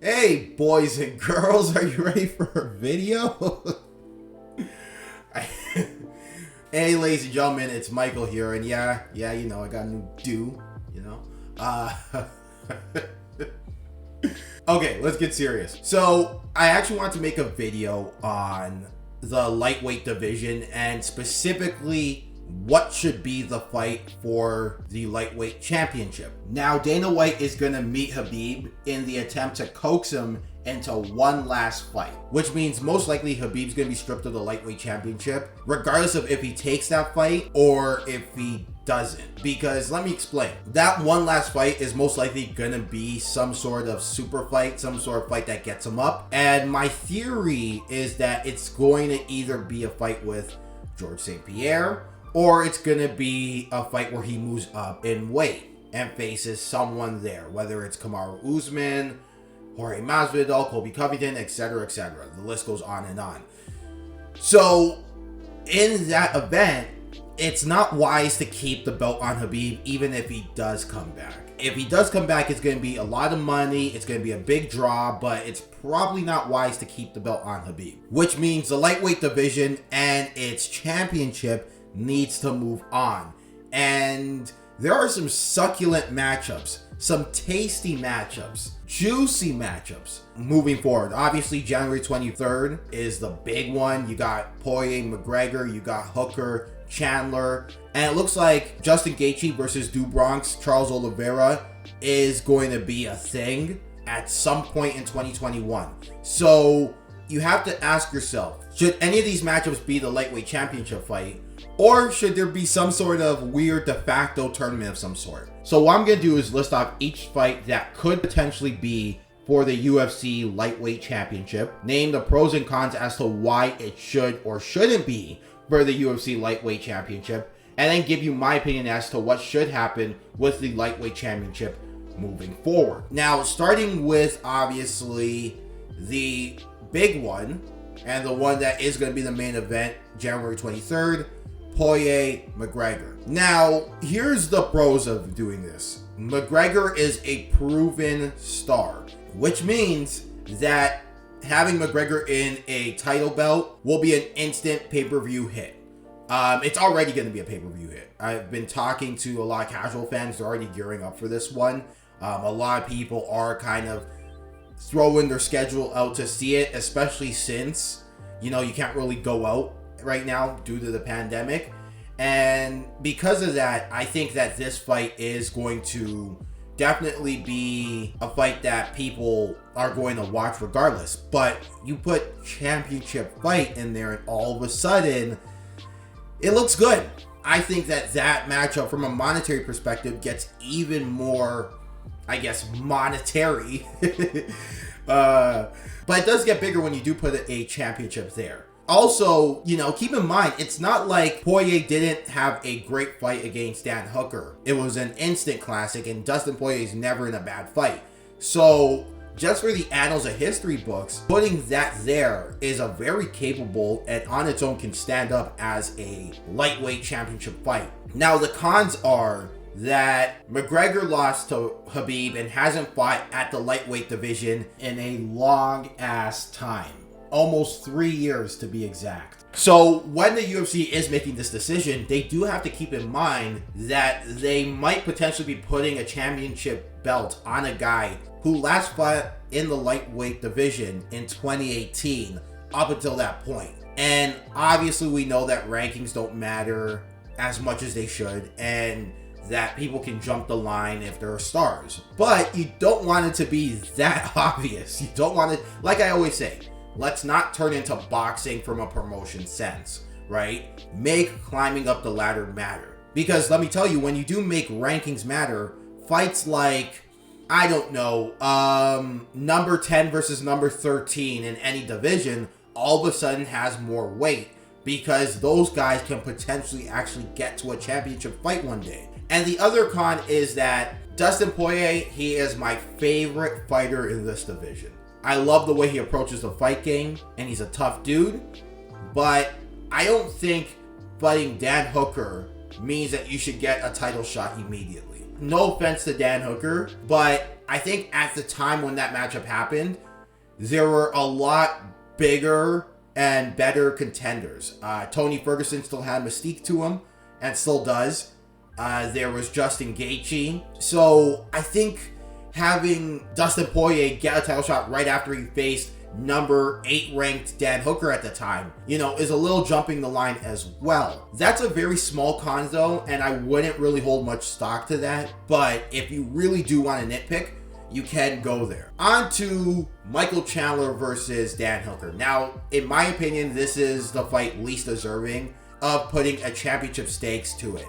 Hey, boys and girls, are you ready for a video? Hey, ladies and gentlemen, it's Michael here, and yeah, you know, I got a new do, you know? Okay, let's get serious. So, I actually want to make a video on the lightweight division, and specifically, what should be the fight for the lightweight championship. Now, Dana White is going to meet Khabib in the attempt to coax him into one last fight, which means most likely Khabib's going to be stripped of the lightweight championship, regardless of if he takes that fight or if he doesn't. Because let me explain. That one last fight is most likely going to be some sort of super fight, some sort of fight that gets him up. And my theory is that it's going to either be a fight with George St. Pierre, or it's going to be a fight where he moves up in weight and faces someone there, whether it's Kamaru Usman, Jorge Masvidal, Colby Covington, etc., etc. The list goes on and on. So, in that event, it's not wise to keep the belt on Khabib, even if he does come back. If he does come back, it's going to be a lot of money, it's going to be a big draw, but it's probably not wise to keep the belt on Khabib. Which means the lightweight division and its championship needs to move on. And there are some succulent matchups, some tasty matchups, juicy matchups moving forward. Obviously, January 23rd is the big one. You got Poirier, McGregor, you got Hooker, Chandler, and it looks like Justin Gaethje versus Do Bronx, Charles Oliveira is going to be a thing at some point in 2021. So you have to ask yourself, should any of these matchups be the lightweight championship fight? Or should there be some sort of weird de facto tournament of some sort? So what I'm going to do is list off each fight that could potentially be for the UFC lightweight championship. Name the pros and cons as to why it should or shouldn't be for the UFC lightweight championship. And then give you my opinion as to what should happen with the lightweight championship moving forward. Now, starting with obviously the big one, and the one that is going to be the main event, January 23rd, Poirier, McGregor. Now, here's the pros of doing this. McGregor is a proven star, which means that having McGregor in a title belt will be an instant pay-per-view hit. It's already going to be a pay-per-view hit. I've been talking to a lot of casual fans. They're already gearing up for this one. A lot of people are kind of throwing their schedule out to see it, especially since, you know, you can't really go out right now due to the pandemic. And because of that, I think that this fight is going to definitely be a fight that people are going to watch regardless. But you put championship fight in there and all of a sudden it looks good. I think that that matchup from a monetary perspective gets even more, I guess, monetary. But it does get bigger when you do put a championship there. Also, you know, keep in mind, it's not like Poirier didn't have a great fight against Dan Hooker. It was an instant classic, and Dustin Poirier is never in a bad fight. So, just for the annals of history books, putting that there is a very capable and on its own can stand up as a lightweight championship fight. Now, the cons are that McGregor lost to Khabib and hasn't fought at the lightweight division in a long ass time. Almost 3 years to be exact. So when the UFC is making this decision, they do have to keep in mind that they might potentially be putting a championship belt on a guy who last fought in the lightweight division in 2018 up until that point. And obviously we know that rankings don't matter as much as they should, and that people can jump the line if they're stars. But you don't want it to be that obvious. You don't want it, like I always say, let's not turn into boxing from a promotion sense, right? Make climbing up the ladder matter. Because let me tell you, when you do make rankings matter, fights like, I don't know, number 10 versus number 13 in any division all of a sudden has more weight, because those guys can potentially actually get to a championship fight one day. And the other con is that Dustin Poirier, he is my favorite fighter in this division. I love the way he approaches the fight game, and he's a tough dude, but I don't think fighting Dan Hooker means that you should get a title shot immediately. No offense to Dan Hooker, but I think at the time when that matchup happened, there were a lot bigger and better contenders. Tony Ferguson still had mystique to him and still does. There was Justin Gaethje. So I think having Dustin Poirier get a title shot right after he faced number 8 ranked Dan Hooker at the time, is a little jumping the line as well. That's a very small con though, and I wouldn't really hold much stock to that. But if you really do want to nitpick, you can go there. On to Michael Chandler versus Dan Hooker. Now, in my opinion, this is the fight least deserving of putting a championship stakes to it.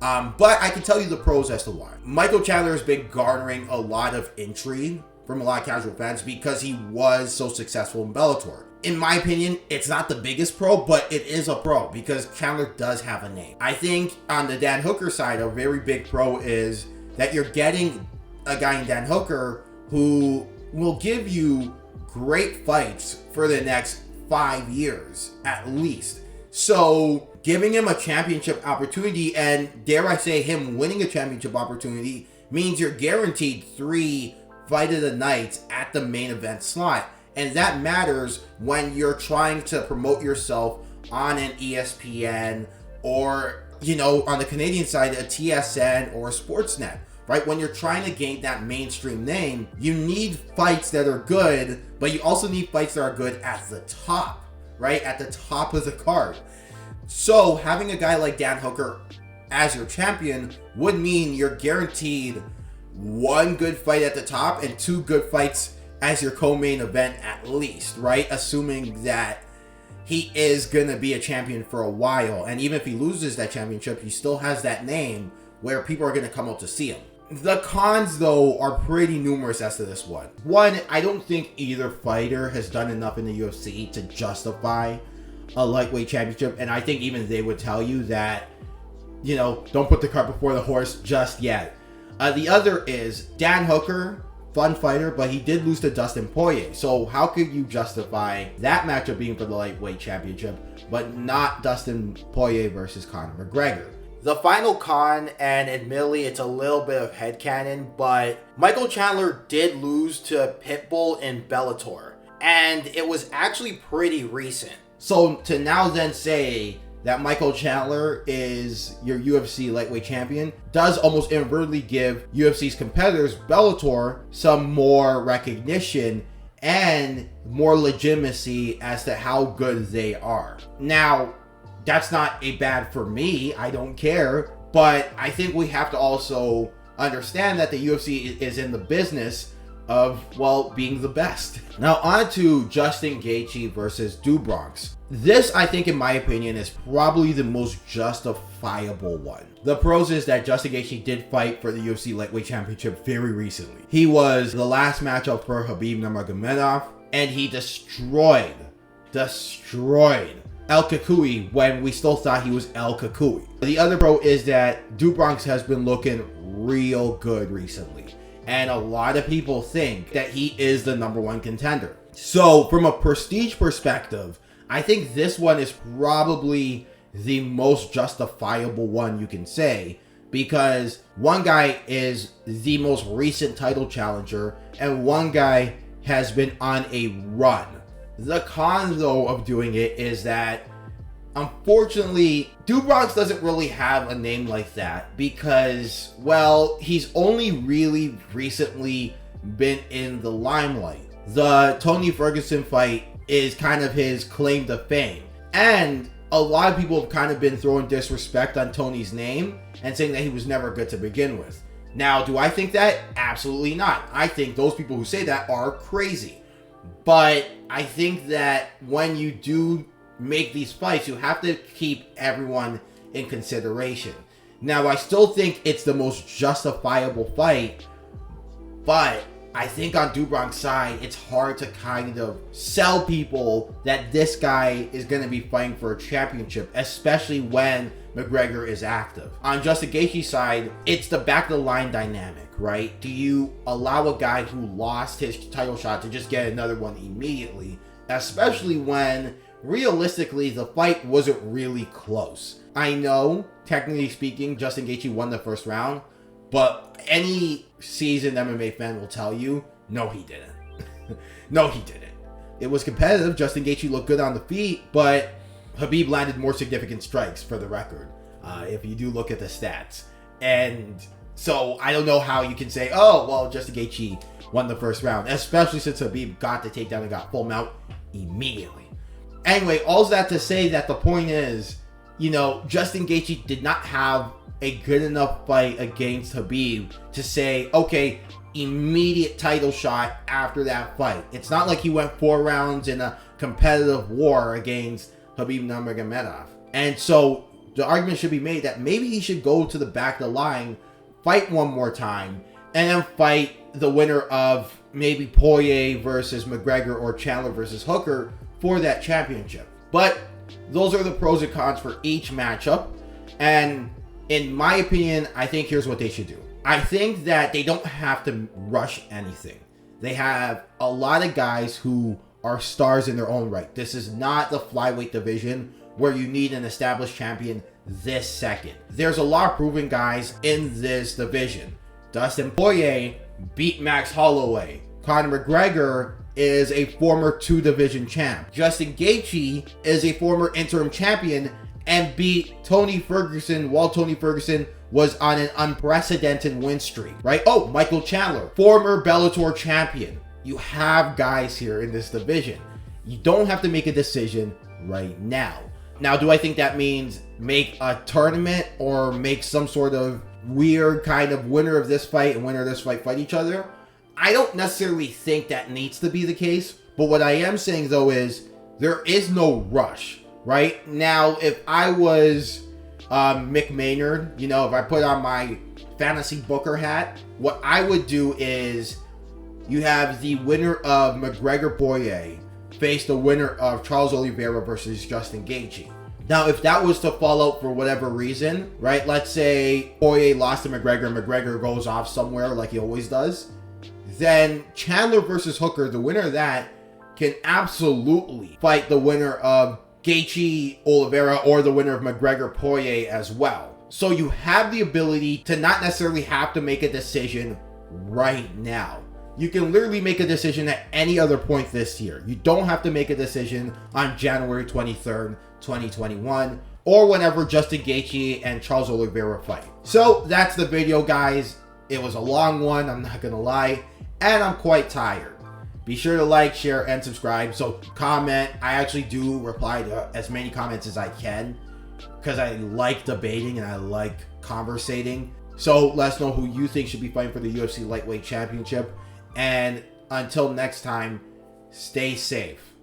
But I can tell you the pros as to why. Michael Chandler has been garnering a lot of intrigue from a lot of casual fans because he was so successful in Bellator. In my opinion, it's not the biggest pro, but it is a pro because Chandler does have a name. I think on the Dan Hooker side, a very big pro is that you're getting a guy in Dan Hooker who will give you great fights for the next 5 years at least. So giving him a championship opportunity, and dare I say him winning a championship opportunity, means you're guaranteed 3 fight of the nights at the main event slot. And that matters when you're trying to promote yourself on an ESPN or, on the Canadian side, a TSN or a Sportsnet, right? When you're trying to gain that mainstream name, you need fights that are good, but you also need fights that are good at the top, right? At the top of the card. So having a guy like Dan Hooker as your champion would mean you're guaranteed 1 good fight at the top and 2 good fights as your co-main event at least, right? Assuming that he is going to be a champion for a while. And even if he loses that championship, he still has that name where people are going to come out to see him. The cons, though, are pretty numerous as to this one. One, I don't think either fighter has done enough in the UFC to justify a lightweight championship. And I think even they would tell you that, don't put the cart before the horse just yet. The other is Dan Hooker, fun fighter, but he did lose to Dustin Poirier. So how could you justify that matchup being for the lightweight championship, but not Dustin Poirier versus Conor McGregor? The final con, and admittedly it's a little bit of headcanon, but Michael Chandler did lose to Pitbull in Bellator, and it was actually pretty recent. So to now then say that Michael Chandler is your UFC lightweight champion does almost inadvertently give UFC's competitors, Bellator, some more recognition and more legitimacy as to how good they are. Now, that's not a bad for me. I don't care. But I think we have to also understand that the UFC is in the business of, being the best. Now on to Justin Gaethje versus Do Bronx. This, I think, in my opinion, is probably the most justifiable one. The pros is that Justin Gaethje did fight for the UFC Lightweight Championship very recently. He was the last matchup for Khabib Nurmagomedov, and he destroyed El Kakui when we still thought he was El Kakui. The other pro is that Do Bronx has been looking real good recently, and a lot of people think that he is the #1 contender. So from a prestige perspective, I think this one is probably the most justifiable one you can say, because one guy is the most recent title challenger and one guy has been on a run. The con, though, of doing it is that, unfortunately, Do Bronx doesn't really have a name like that because, he's only really recently been in the limelight. The Tony Ferguson fight is kind of his claim to fame. And a lot of people have kind of been throwing disrespect on Tony's name and saying that he was never good to begin with. Now, do I think that? Absolutely not. I think those people who say that are crazy. But I think that when you do make these fights, you have to keep everyone in consideration. Now, I still think it's the most justifiable fight, but I think on Do Bronx's side, it's hard to kind of sell people that this guy is going to be fighting for a championship, especially when McGregor is active. On Justin Gaethje's side, it's the back of the line dynamic, right? Do you allow a guy who lost his title shot to just get another one immediately, especially when realistically the fight wasn't really close? I know, technically speaking, Justin Gaethje won the first round, But any seasoned MMA fan will tell you, no, he didn't. No, he didn't. It was competitive. Justin Gaethje looked good on the feet, but Khabib landed more significant strikes, for the record, if you do look at the stats. And so I don't know how you can say, oh, well, Justin Gaethje won the first round, especially since Khabib got the takedown and got full mount immediately. Anyway, all that to say that the point is, you know, Justin Gaethje did not have a good enough fight against Khabib to say, okay, immediate title shot after that fight. It's not like he went 4 rounds in a competitive war against Khabib Nurmagomedov. And so the argument should be made that maybe he should go to the back of the line, fight one more time, and then fight the winner of maybe Poirier versus McGregor or Chandler versus Hooker for that championship. But those are the pros and cons for each matchup. And in my opinion, I think here's what they should do. I think that they don't have to rush anything. They have a lot of guys who are stars in their own right. This is not the flyweight division where you need an established champion this second. There's a lot of proven guys in this division. Dustin Poirier beat Max Holloway. Conor McGregor is a former 2-division champ. Justin Gaethje is a former interim champion and beat Tony Ferguson while Tony Ferguson was on an unprecedented win streak, right? Oh, Michael Chandler, former Bellator champion. You have guys here in this division. You don't have to make a decision right now. Now, do I think that means make a tournament or make some sort of weird kind of winner of this fight and winner of this fight each other? I don't necessarily think that needs to be the case. But what I am saying, though, is there is no rush, right? Now, if I was Mick Maynard, you know, if I put on my fantasy booker hat, what I would do is you have the winner of McGregor-Poirier face the winner of Charles Oliveira versus Justin Gaethje. Now, if that was to fall out for whatever reason, right? Let's say Poirier lost to McGregor and McGregor goes off somewhere like he always does. Then Chandler versus Hooker, the winner of that, can absolutely fight the winner of Gaethje Oliveira or the winner of McGregor Poirier as well. So you have the ability to not necessarily have to make a decision right now. You can literally make a decision at any other point this year. You don't have to make a decision on January 23rd, 2021, or whenever Justin Gaethje and Charles Oliveira fight. So that's the video, guys. It was a long one, I'm not gonna lie, and I'm quite tired. Be sure to like, share, and subscribe. So comment. I actually do reply to as many comments as I can because I like debating and I like conversating. So let us know who you think should be fighting for the UFC Lightweight Championship. And until next time, stay safe.